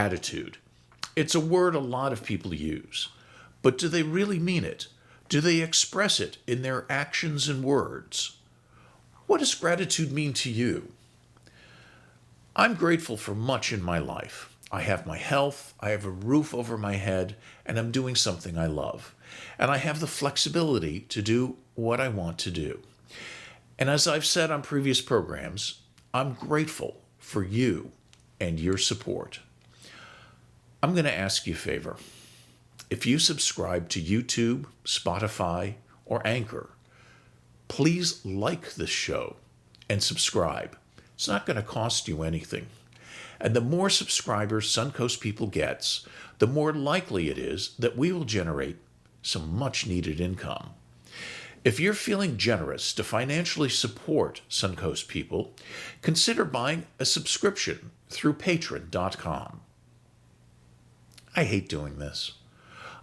gratitude. It's a word a lot of people use, but do they really mean it? Do they express it in their actions and words? What does gratitude mean to you? I'm grateful for much in my life. I have my health, I have a roof over my head, and I'm doing something I love. And I have the flexibility to do what I want to do. And as I've said on previous programs, I'm grateful for you and your support. I'm going to ask you a favor. If you subscribe to YouTube, Spotify, or Anchor, please like this show and subscribe. It's not going to cost you anything. And the more subscribers Suncoast People gets, the more likely it is that we will generate some much needed income. If you're feeling generous to financially support Suncoast People, consider buying a subscription through patreon.com. I hate doing this.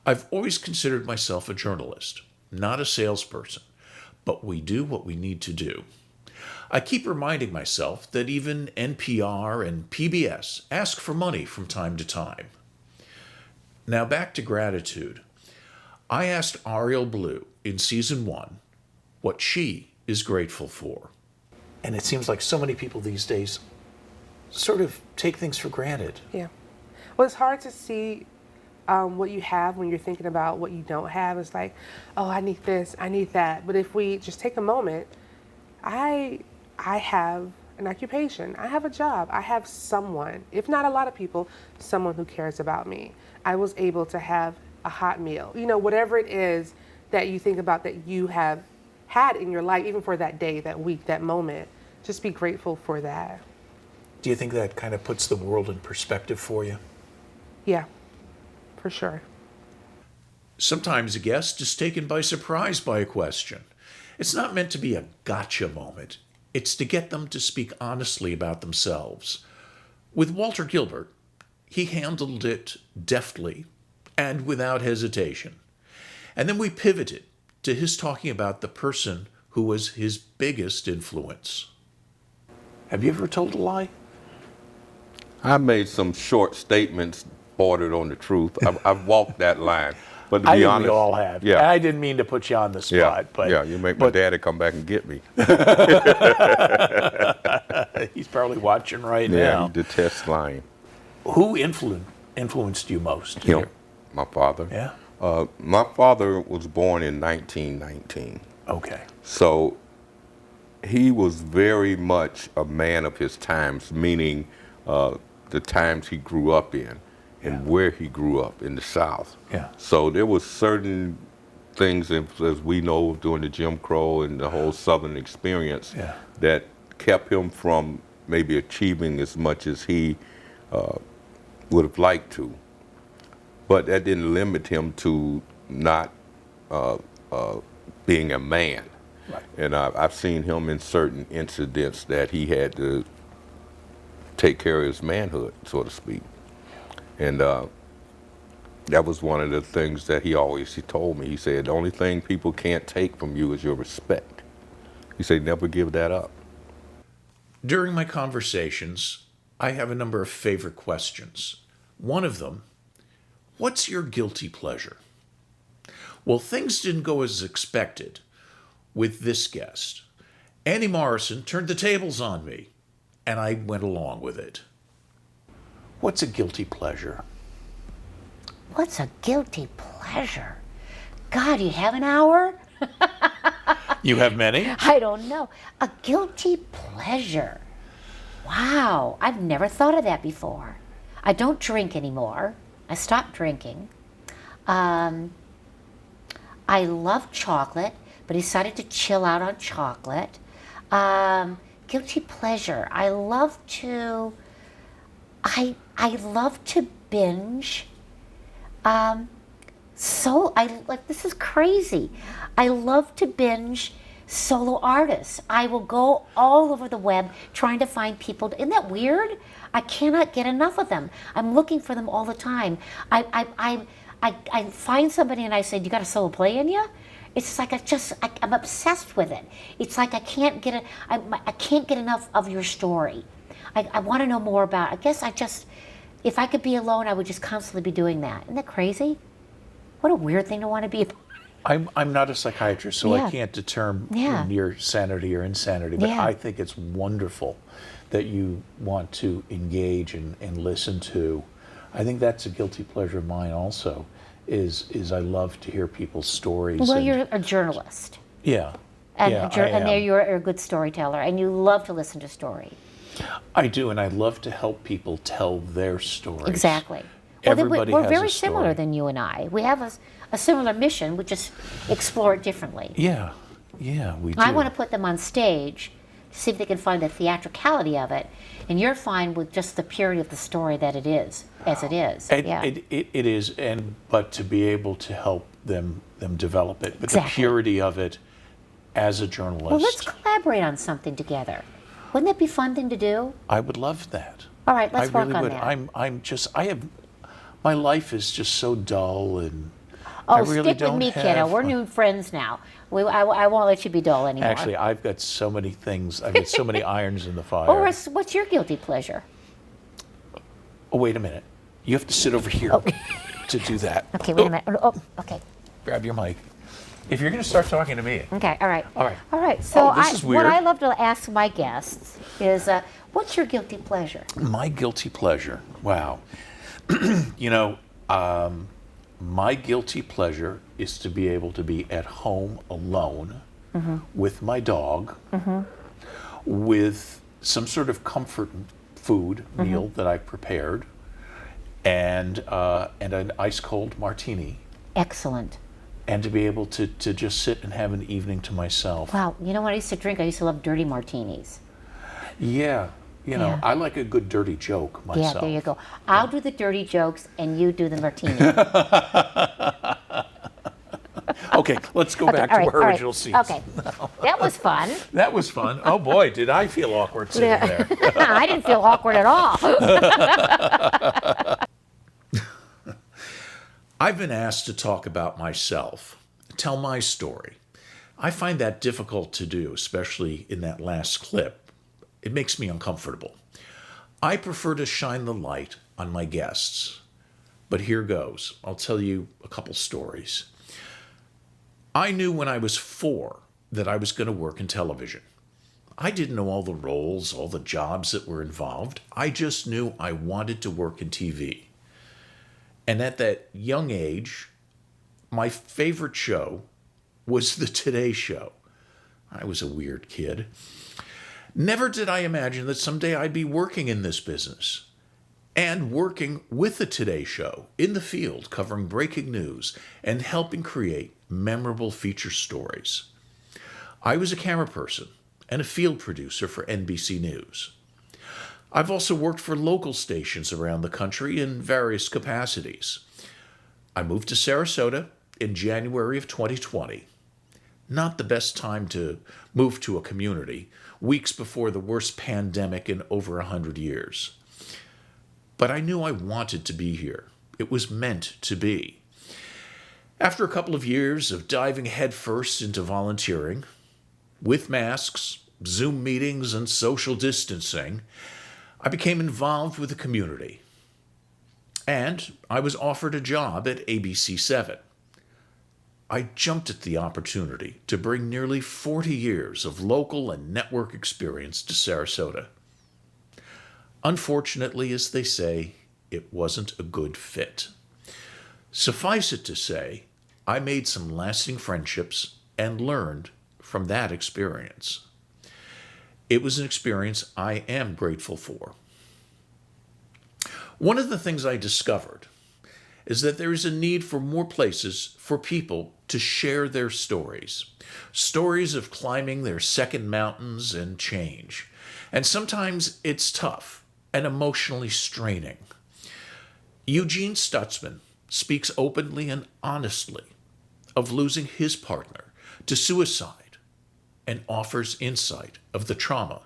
I've always considered myself a journalist, not a salesperson, but we do what we need to do. I keep reminding myself that even NPR and PBS ask for money from time to time. Now back to gratitude. I asked Ariel Blue in season 1 what she is grateful for. And it seems like so many people these days sort of take things for granted. Yeah. Well, it's hard to see what you have when you're thinking about what you don't have. It's like, oh, I need this, I need that. But if we just take a moment, I have an occupation, I have a job, I have someone, if not a lot of people, someone who cares about me. I was able to have a hot meal. You know, whatever it is that you think about that you have had in your life, even for that day, that week, that moment, just be grateful for that. Do you think that kind of puts the world in perspective for you? Yeah, for sure. Sometimes a guest is taken by surprise by a question. It's not meant to be a gotcha moment. It's to get them to speak honestly about themselves. With Walter Gilbert, he handled it deftly and without hesitation. And then we pivoted to his talking about the person who was his biggest influence. Have you ever told a lie? I made some short statements bordered on the truth. I've walked that line. But to I be think honest, we all have. Yeah. I didn't mean to put you on the spot. But you make my daddy come back and get me. He's probably watching right Yeah, now. he detests lying. Who influenced you most? Him, my father. Yeah. My father was born in 1919. Okay. So he was very much a man of his times, meaning the times he grew up in and where he grew up in the South. Yeah. So there was certain things, as we know, during the Jim Crow and the whole Southern experience, that kept him from maybe achieving as much as he would have liked to. But that didn't limit him to not being a man. Right. And I've seen him in certain incidents that he had to take care of his manhood, so to speak. And that was one of the things that he told me. He said, the only thing people can't take from you is your respect. He said, never give that up. During my conversations, I have a number of favorite questions. One of them, what's your guilty pleasure? Well, things didn't go as expected with this guest. Annie Morrison turned the tables on me, and I went along with it. What's a guilty pleasure? What's a guilty pleasure? God, you have an hour? You have many? I don't know. A guilty pleasure. Wow, I've never thought of that before. I don't drink anymore. I stopped drinking. I love chocolate, but decided to chill out on chocolate. Guilty pleasure. I love to binge. This is crazy. I love to binge solo artists. I will go all over the web trying to find people. Isn't that weird? I cannot get enough of them. I'm looking for them all the time. I find somebody and I say, "Do you got a solo play in you?" It's like I'm obsessed with it. It's like I can't get enough of your story. I want to know more about. I guess if I could be alone, I would just constantly be doing that. Isn't that crazy? What a weird thing to want to be. I'm not a psychiatrist, so Yeah. I can't determine Yeah. your sanity or insanity, but Yeah. I think it's wonderful that you want to engage and listen to. I think that's a guilty pleasure of mine also, is I love to hear people's stories. Well, and- you're a journalist. Yeah. And, yeah, and there you're a good storyteller, and you love to listen to story. I do, and I love to help people tell their stories. Exactly. Well, then Everybody we're has very a story. similar than you and I. We have a similar mission. We just explore it differently. Yeah, we do. I want to put them on stage to see if they can find the theatricality of it, and you're fine with just the purity of the story that it is, as it is. Yeah. It is, but to be able to help them develop it, but Exactly. the purity of it as a journalist. Well, let's collaborate on something together. Wouldn't that be a fun thing to do? I would love that. All right, let's I work really on would. that. My life is just so dull, and Oh, I really stick with don't me, have kiddo. We're fun. new friends now. I won't let you be dull anymore. Actually, I've got so many things. I've got so many irons in the fire. Or what's your guilty pleasure? Oh, wait a minute. You have to sit over here to do that. Okay, wait a minute. Oh, okay. Grab your mic. If you're going to start talking to me, Okay, all right. All right. All right, so Oh, this is weird. what I love to ask my guests is, what's your guilty pleasure? my guilty pleasure. Wow. You know, my guilty pleasure is to be able to be at home alone with my dog, with some sort of comfort food meal that I've prepared, and an ice cold martini, Excellent. and to be able to just sit and have an evening to myself. Wow, you know what I used to drink? I used to love dirty martinis. Yeah. You know, Yeah. I like a good dirty joke myself. Yeah, there you go. I'll do the dirty jokes and you do the martini. Okay, let's go back all to right, our all right. original scenes. Okay, that was fun. That was fun. Oh boy, did I feel awkward sitting there. I didn't feel awkward at all. I've been asked to talk about myself, tell my story. I find that difficult to do, especially in that last clip. It makes me uncomfortable. I prefer to shine the light on my guests. But here goes. I'll tell you a couple stories. I knew when I was 4 that I was going to work in television. I didn't know all the roles, all the jobs that were involved. I just knew I wanted to work in TV. And at that young age, my favorite show was the Today Show. I was a weird kid. Never did I imagine that someday I'd be working in this business and working with the Today Show in the field, covering breaking news and helping create memorable feature stories. I was a camera person and a field producer for NBC News. I've also worked for local stations around the country in various capacities. I moved to Sarasota in January of 2020. Not the best time to move to a community, weeks before the worst pandemic in over 100 years. But I knew I wanted to be here. It was meant to be. After a couple of years of diving headfirst into volunteering, with masks, Zoom meetings, and social distancing, I became involved with the community. And I was offered a job at ABC7. I jumped at the opportunity to bring nearly 40 years of local and network experience to Sarasota. Unfortunately, as they say, it wasn't a good fit. Suffice it to say, I made some lasting friendships and learned from that experience. It was an experience I am grateful for. One of the things I discovered is that there is a need for more places for people to share their stories. Stories of climbing their second mountains and change. And sometimes it's tough and emotionally straining. Eugene Stutzman speaks openly and honestly of losing his partner to suicide and offers insight of the trauma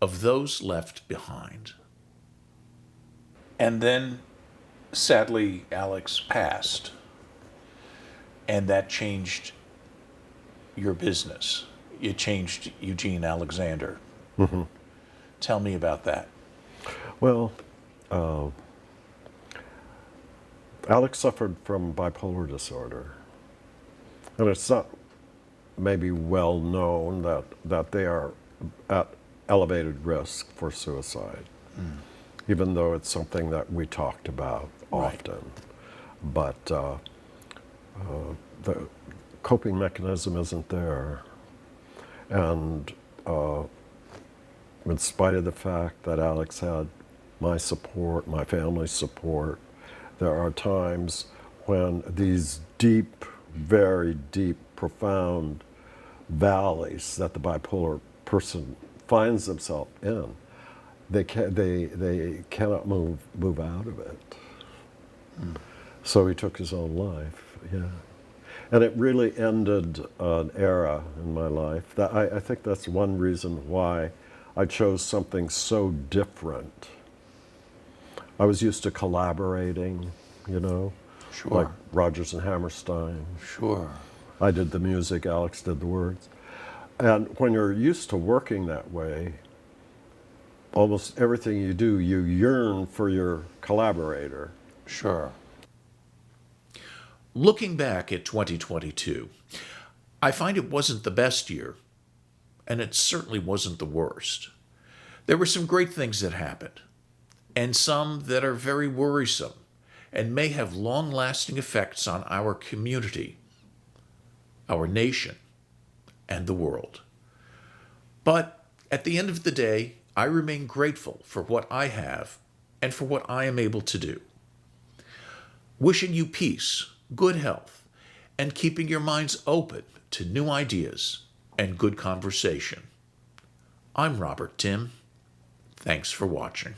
of those left behind. And then, sadly, Alex passed. And that changed your business. It changed Eugene Alexander. Tell me about that. Well, Alex suffered from bipolar disorder. And it's not maybe well known that they are at elevated risk for suicide, even though it's something that we talked about Right. often. But the coping mechanism isn't there. And in spite of the fact that Alex had my support, my family's support, there are times when these deep, very deep, profound valleys that the bipolar person finds themselves in, they cannot move out of it. So he took his own life. Yeah. And it really ended an era in my life. That I think that's one reason why I chose something so different. I was used to collaborating, you know, Sure. like Rodgers and Hammerstein. Sure. I did the music, Alex did the words. And when you're used to working that way, almost everything you do, you yearn for your collaborator. Sure. Looking back at 2022, I find it wasn't the best year, and it certainly wasn't the worst. There were some great things that happened, and some that are very worrisome and may have long-lasting effects on our community, our nation, and the world. But at the end of the day, I remain grateful for what I have and for what I am able to do. Wishing you peace, good health, and keeping your minds open to new ideas and good conversation. I'm Robert Tim. Thanks for watching.